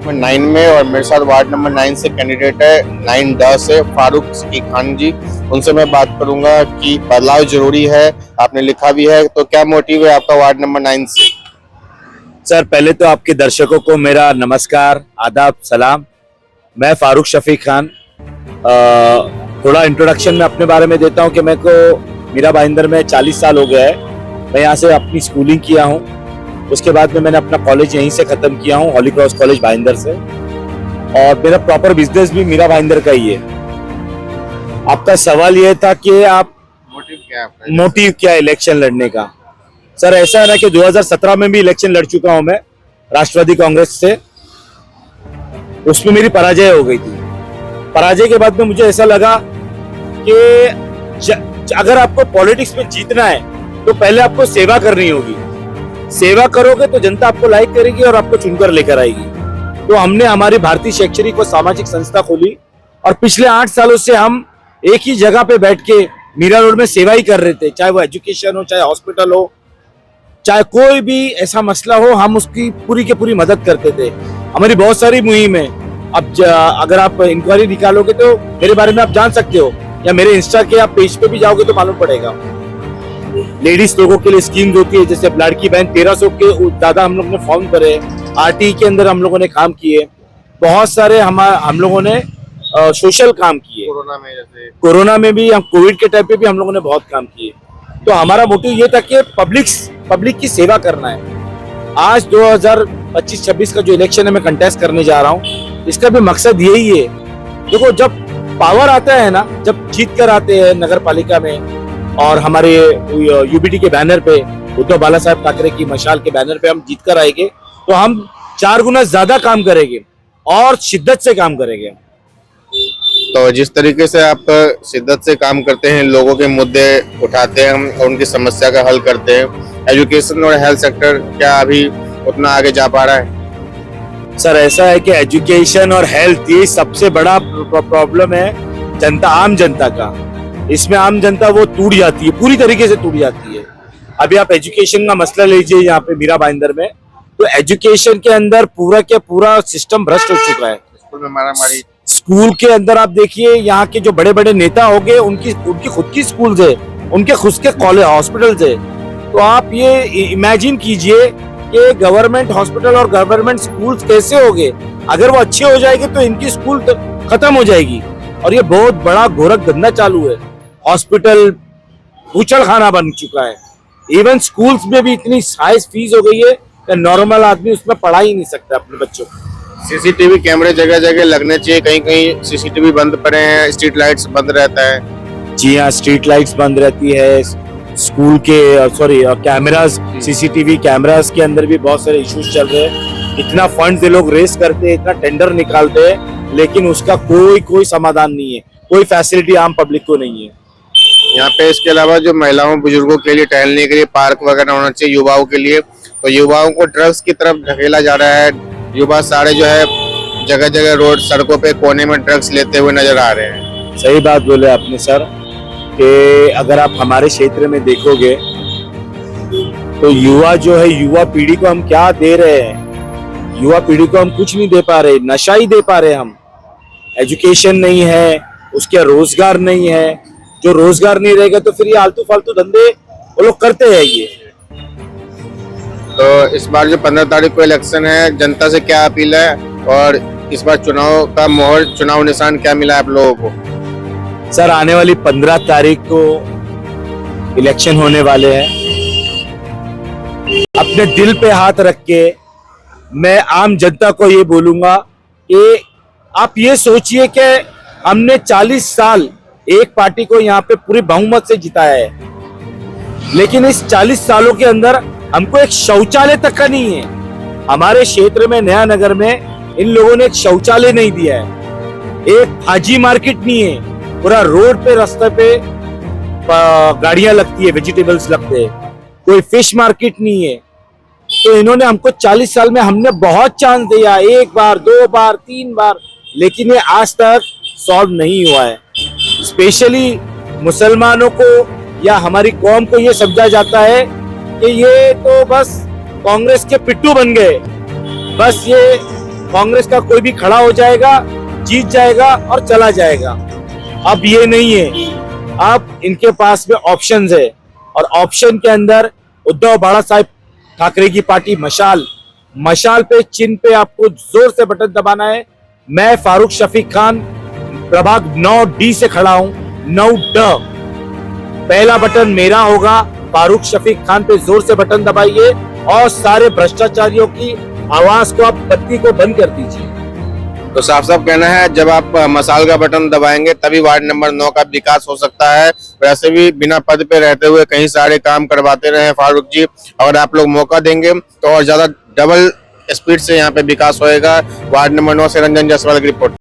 Number 9 में, और मेरे साथ वार्ड नंबर 9 से कैंडिडेट है 9-10 से फारूक शफीक खान जी। उनसे मैं बात करूंगा कि बदलाव जरूरी है, आपने लिखा भी है, तो क्या मोटिव है आपका वार्ड नंबर 9 से? सर, पहले तो आपके दर्शकों को मेरा नमस्कार, आदाब, सलाम। मैं फारूक शफीक खान। थोड़ा इंट्रोडक्शन में अपने बारे में देता हूं कि मेरे को मीरा भाईंदर में 40 साल हो गया है। मैं यहाँ से अपनी स्कूलिंग किया हूँ, उसके बाद में मैंने अपना कॉलेज यहीं से खत्म किया हूँ, हॉली क्रॉस कॉलेज भाईंदर से। और मेरा प्रॉपर बिजनेस भी मीरा भाईंदर का ही है। आपका सवाल ये था कि आप मोटिव क्या है इलेक्शन लड़ने का। सर, ऐसा है ना कि 2017 में भी इलेक्शन लड़ चुका हूं मैं राष्ट्रवादी कांग्रेस से। उसमें मेरी पराजय हो गई थी। पराजय के बाद में मुझे ऐसा लगा कि अगर आपको पॉलिटिक्स में जीतना है तो पहले आपको सेवा करनी होगी। सेवा करोगे तो जनता आपको लाइक करेगी और आपको चुनकर लेकर आएगी। तो हमने हमारी भारतीय शैक्षणिक और सामाजिक संस्था खोली और पिछले 8 सालों से हम एक ही जगह पे बैठ के मीरा रोड में सेवा ही कर रहे थे। चाहे वो एजुकेशन हो, चाहे हॉस्पिटल हो, चाहे कोई भी ऐसा मसला हो, हम उसकी पूरी की पूरी मदद करते थे। हमारी बहुत सारी मुहिम है। अब अगर आप इंक्वायरी निकालोगे तो मेरे बारे में आप जान सकते हो, या मेरे इंस्टा के आप पेज पे भी जाओगे तो मालूम पड़ेगा। लेडीज लोगों के लिए स्कीम होती है, जैसे लाड़की बहन 1300 के ज्यादा हम लोग ने फॉर्म करे। आरटी के अंदर हम लोगों ने काम किए। बहुत सारे हम लोगों ने सोशल काम किए। कोरोना में भी, हम कोविड के टाइम पे भी हम लोगों ने बहुत काम किए। तो हमारा मोटिव ये था कि पब्लिक की सेवा करना है। आज 2025-26 का जो इलेक्शन है मैं कंटेस्ट करने जा रहा हूँ, इसका भी मकसद यही है। देखो, जब पावर आता है ना, जब जीत कर आते हैं नगर पालिका में, और हमारे यूबीटी के बैनर पे, उद्धव बाला साहब ठाकरे की मशाल के बैनर पे हम जीत कर आएंगे, तो हम 4 गुना ज्यादा काम करेंगे और शिद्दत से काम करेंगे। तो जिस तरीके से आप शिद्दत से काम करते हैं, लोगों के मुद्दे उठाते हैं और उनकी समस्या का हल करते हैं, एजुकेशन और हेल्थ सेक्टर क्या अभी उतना आगे जा पा रहा है? सर, ऐसा है कि एजुकेशन और हेल्थ ये सबसे बड़ा प्रॉब्लम है जनता, आम जनता का। इसमें आम जनता वो टूट जाती है, पूरी तरीके से टूट जाती है। अभी आप एजुकेशन का मसला लीजिए यहाँ पे मीरा भाईंदर में, तो एजुकेशन के अंदर पूरा के पूरा सिस्टम भ्रष्ट हो चुका है। स्कूल में मारामारी, स्कूल के अंदर आप देखिए, यहाँ के जो बड़े बड़े नेता हो गए, उनकी खुद की स्कूल है, उनके खुद के कॉलेज हॉस्पिटल है। तो आप ये इमेजिन कीजिए कि गवर्नमेंट हॉस्पिटल और गवर्नमेंट स्कूल कैसे हो गए। अगर वो अच्छे हो जाएंगे तो इनकी स्कूल तो खत्म हो जाएगी। और ये बहुत बड़ा गोरख धंधा चालू है। हॉस्पिटल बूचड़ खाना बन चुका है। इवन स्कूल्स में भी इतनी हाई फीस हो गई है कि नॉर्मल आदमी उसमें पढ़ा ही नहीं सकता अपने बच्चों को। सीसीटीवी कैमरे जगह जगह लगने चाहिए, कहीं कहीं सीसीटीवी बंद पड़े हैं, स्ट्रीट लाइट्स बंद रहता है। जी हाँ, स्ट्रीट लाइट्स बंद रहती है। स्कूल के कैमरास, सीसीटीवी कैमरास के अंदर भी बहुत सारे इश्यूज चल रहे हैं। इतना फंड ये लोग रेस करते हैं, इतना टेंडर निकालते हैं, लेकिन उसका कोई समाधान नहीं है, कोई फैसिलिटी आम पब्लिक को नहीं है यहाँ पे। इसके अलावा जो महिलाओं बुजुर्गों के लिए टहलने के लिए पार्क वगैरह होना चाहिए, युवाओं के लिए, तो युवाओं को ड्रग्स की तरफ ढकेला जा रहा है। युवा सारे जो है जगह जगह रोड, सड़कों पे कोने में ड्रग्स लेते हुए नजर आ रहे हैं। सही बात बोले आपने सर, कि अगर आप हमारे क्षेत्र में देखोगे तो युवा जो है, युवा पीढ़ी को हम क्या दे रहे हैं? युवा पीढ़ी को हम कुछ नहीं दे पा रहे, नशा ही दे पा रहे हम। एजुकेशन नहीं है, उसके रोजगार नहीं है। जो रोजगार नहीं रहेगा तो फिर ये आलतू फालतू धंधे वो लोग करते हैं ये। तो इस बार जो 15 तारीख को इलेक्शन है, जनता से क्या अपील है, और इस बार चुनाव का मोहर, चुनाव निशान क्या मिला है आप लोगों को? सर, आने वाली 15 तारीख को इलेक्शन होने वाले हैं। अपने दिल पे हाथ रख के मैं आम जनता को ये बोलूंगा कि आप ये सोचिए कि हमने 40 साल एक पार्टी को यहाँ पे पूरी बहुमत से जिताया है, लेकिन इस 40 सालों के अंदर हमको एक शौचालय तक का नहीं है। हमारे क्षेत्र में, नया नगर में, इन लोगों ने एक शौचालय नहीं दिया है। एक भाजी मार्केट नहीं है। पूरा रोड पे, रास्ते पे गाड़ियां लगती है, वेजिटेबल्स लगते हैं। कोई फिश मार्केट नहीं है। तो इन्होंने हमको 40 साल में, हमने बहुत चांस दिया, 1 बार, 2 बार, 3 बार, लेकिन ये आज तक सॉल्व नहीं हुआ है। स्पेशली मुसलमानों को या हमारी कौम को ये समझा जाता है कि ये तो बस कांग्रेस के पिट्टू बन गए, बस ये कांग्रेस का कोई भी खड़ा हो जाएगा, जीत जाएगा और चला जाएगा। अब ये नहीं है, अब इनके पास में ऑप्शंस है और ऑप्शन के अंदर उद्धव बाला साहब ठाकरे की पार्टी मशाल पे चिन्ह पे आपको जोर से बटन दबाना है। मैं फारूक शफीक खान प्रभाग 9D से खड़ा हूं, 9D। पहला बटन मेरा होगा, फारूक शफीक खान पे जोर से बटन दबाइए और सारे भ्रष्टाचारियों की आवाज को, आप बत्ती को बंद कर दीजिए। तो साफ साफ कहना है, जब आप मसाल का बटन दबाएंगे तभी वार्ड नंबर 9 का विकास हो सकता है। वैसे भी बिना पद पे रहते हुए कई सारे काम करवाते रहे हैं फारूक जी, और आप लोग मौका देंगे तो और ज्यादा डबल स्पीड से यहाँ पे विकास होएगा। वार्ड नंबर 9 से रंजन जायसवाल की रिपोर्ट।